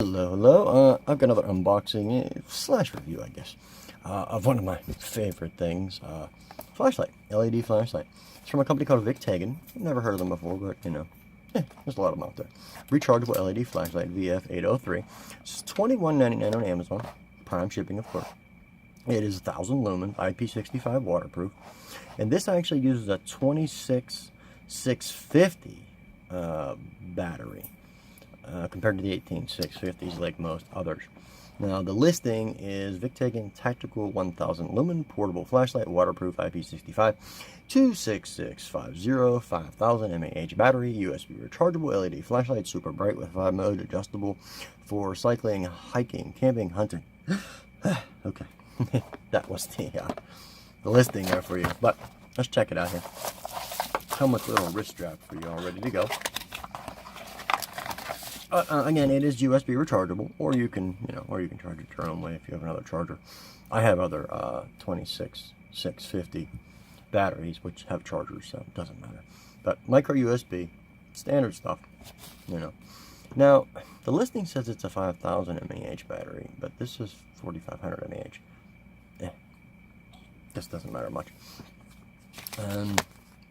Hello. I've got another unboxing slash review, I guess, of one of my favorite things, flashlight, LED flashlight. It's from a company called Victagen. I've never heard of them before, but you know, there's a lot of them out there. Rechargeable LED flashlight, VF803. It's $21.99 on Amazon, prime shipping, of course. It is 1000 lumen, IP65 waterproof, and this actually uses a 26650 battery. Compared to the 18650s like most others. Now the listing is Victagen Tactical 1000 Lumen Portable Flashlight, Waterproof, IP65, 26650, 5000 mAh battery, USB rechargeable LED flashlight, super bright with 5 mode, adjustable for cycling, hiking, camping, hunting. Okay, that was the listing there for you, but let's check it out here. Come with a little wrist strap for you all ready to go. Again, it is USB rechargeable, or you can, charge it your own way if you have another charger. I have other 26650 batteries which have chargers, so it doesn't matter. But micro USB, standard stuff, Now, the listing says it's a 5000 mAh battery, but this is 4500 mAh. This doesn't matter much.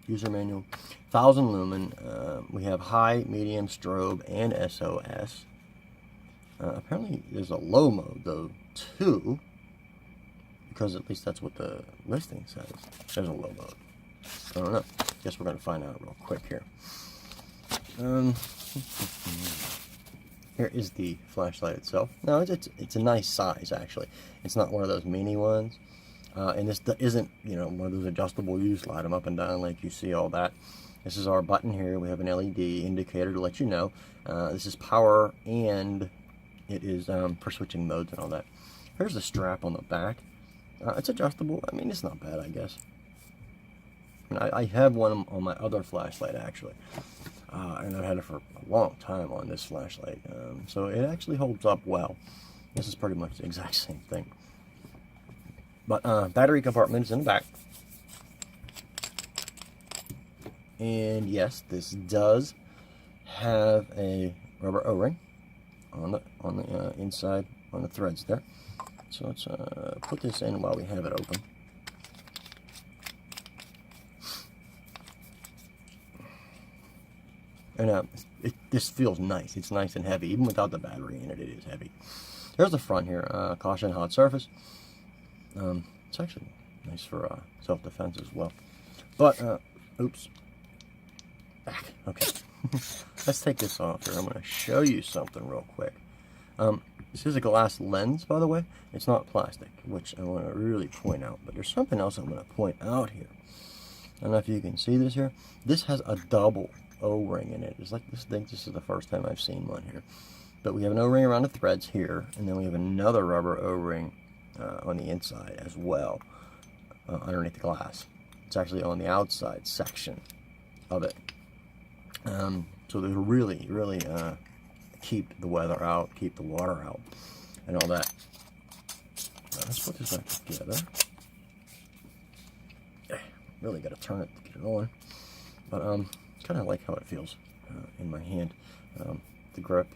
User manual, 1000 lumen. We have high, medium, strobe, and SOS. Apparently there's a low mode though too, because at least that's what the listing says. There's a low mode. I don't know. Guess we're gonna find out real quick here. Here is the flashlight itself. Now it's a nice size actually. It's not one of those mini ones. And this isn't, one of those adjustable, you slide them up and down like you see all that. This is our button here. We have an LED indicator to let you know. This is power, and it is for switching modes and all that. Here's the strap on the back. It's adjustable. I mean, it's not bad, I guess. I have one on my other flashlight, actually. And I've had it for a long time on this flashlight. So it actually holds up well. This is pretty much the exact same thing. But battery compartment is in the back, and yes, this does have a rubber O-ring on the inside on the threads there. So let's put this in while we have it open. And this feels nice. It's nice and heavy, even without the battery in it. It is heavy. There's the front here. Caution: hot surface. It's actually nice for self-defense as well. But, oops. Okay. Let's take this off here. I'm going to show you something real quick. This is a glass lens, by the way. It's not plastic, which I want to really point out. But there's something else I'm going to point out here. I don't know if you can see this here. This has a double O-ring in it. It's like this is the first time I've seen one here. But we have an O-ring around the threads here, and then we have another rubber O-ring on the inside as well, underneath the glass. It's actually on the outside section of it. So they really keep the weather out, keep the water out, and all that. Let's put this back together. Really got to turn it to get it on. But kind of like how it feels in my hand. The grip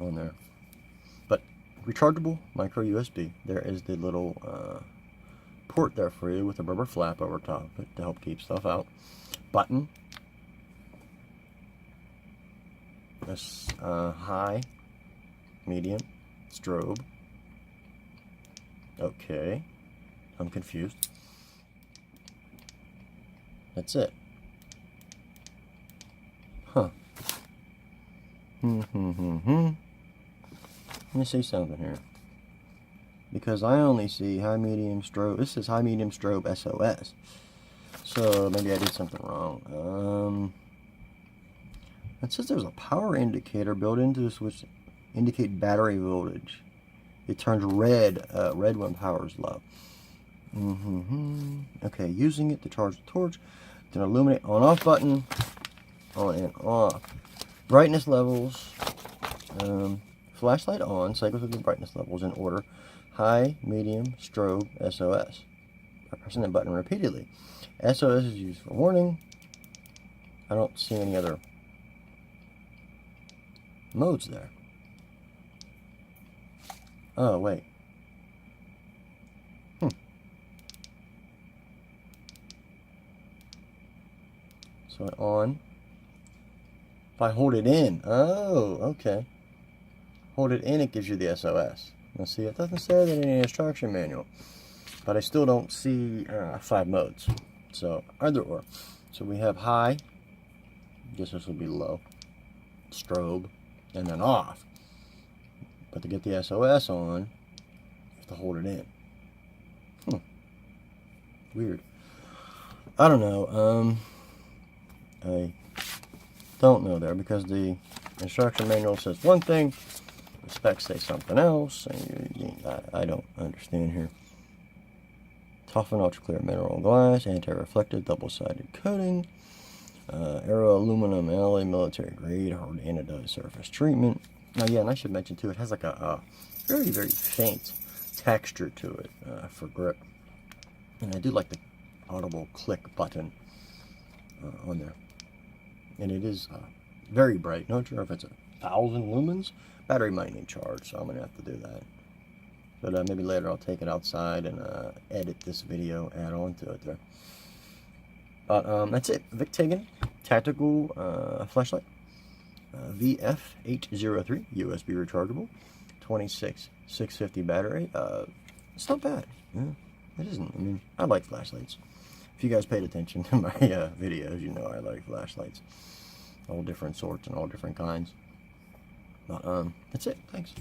on there. But rechargeable micro USB. There is the little port there for you with a rubber flap over top to help keep stuff out. Button. This high, medium, strobe. Okay, I'm confused. That's it. Huh. Let me see something here. Because I only see high, medium, strobe. This is high, medium, strobe, SOS. So maybe I did something wrong. It says there's a power indicator built into this which indicate battery voltage. It turns red when power is low. Okay, using it to charge the torch. Then illuminate on-off button. On and off. Brightness levels. Flashlight on. Cycle through the brightness levels in order. High, medium, strobe, SOS. By pressing the button repeatedly. SOS is used for warning. I don't see any other modes there. Oh, wait. So on. If I hold it in. Oh, okay. Hold it in, it gives you the SOS. Now see, it doesn't say that in the instruction manual. But I still don't see 5 modes. So either or. So we have high. I guess this will be low. Strobe. And then off. But to get the SOS on, you have to hold it in. Weird. I don't know. I don't know there because the instruction manual says one thing, the specs say something else, and I don't understand here. Toughen ultra clear mineral glass, anti-reflective double-sided coating, aero aluminum alloy, military grade, hard anodized surface treatment. Now, yeah, and I should mention too, it has like a very, very faint texture to it for grip. And I do like the audible click button on there. And it is very bright. Not sure if it's 1,000 lumens. Battery might need charge, so I'm going to have to do that. But maybe later I'll take it outside and edit this video, add on to it there. But that's it. Victagen tactical flashlight. VF803 USB rechargeable. 26,650 battery. It's not bad. Yeah, it isn't. I mean, I like flashlights. If you guys paid attention to my videos, you know I like flashlights. All different sorts and all different kinds. But that's it. Thanks.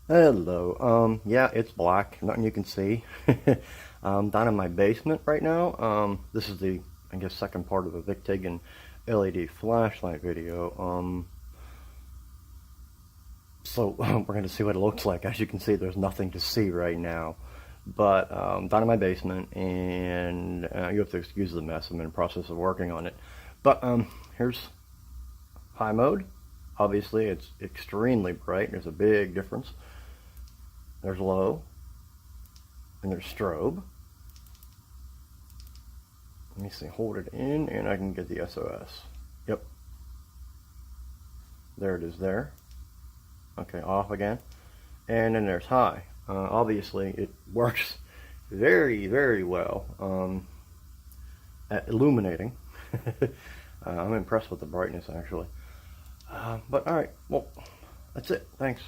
Hello. Yeah, it's black. Nothing you can see. I'm down in my basement right now. This is the, I guess, second part of the Victagen LED flashlight video. So we're going to see what it looks like. As you can see, there's nothing to see right now. But down in my basement, and you have to excuse the mess. I'm in the process of working on it. But here's high mode. Obviously, it's extremely bright. There's a big difference. There's low, and there's strobe. Let me see, hold it in, and I can get the SOS. Yep. There it is there. Okay, off again. And then there's high. Obviously, it works very, very well at illuminating. I'm impressed with the brightness, actually. But alright, well, that's it. Thanks.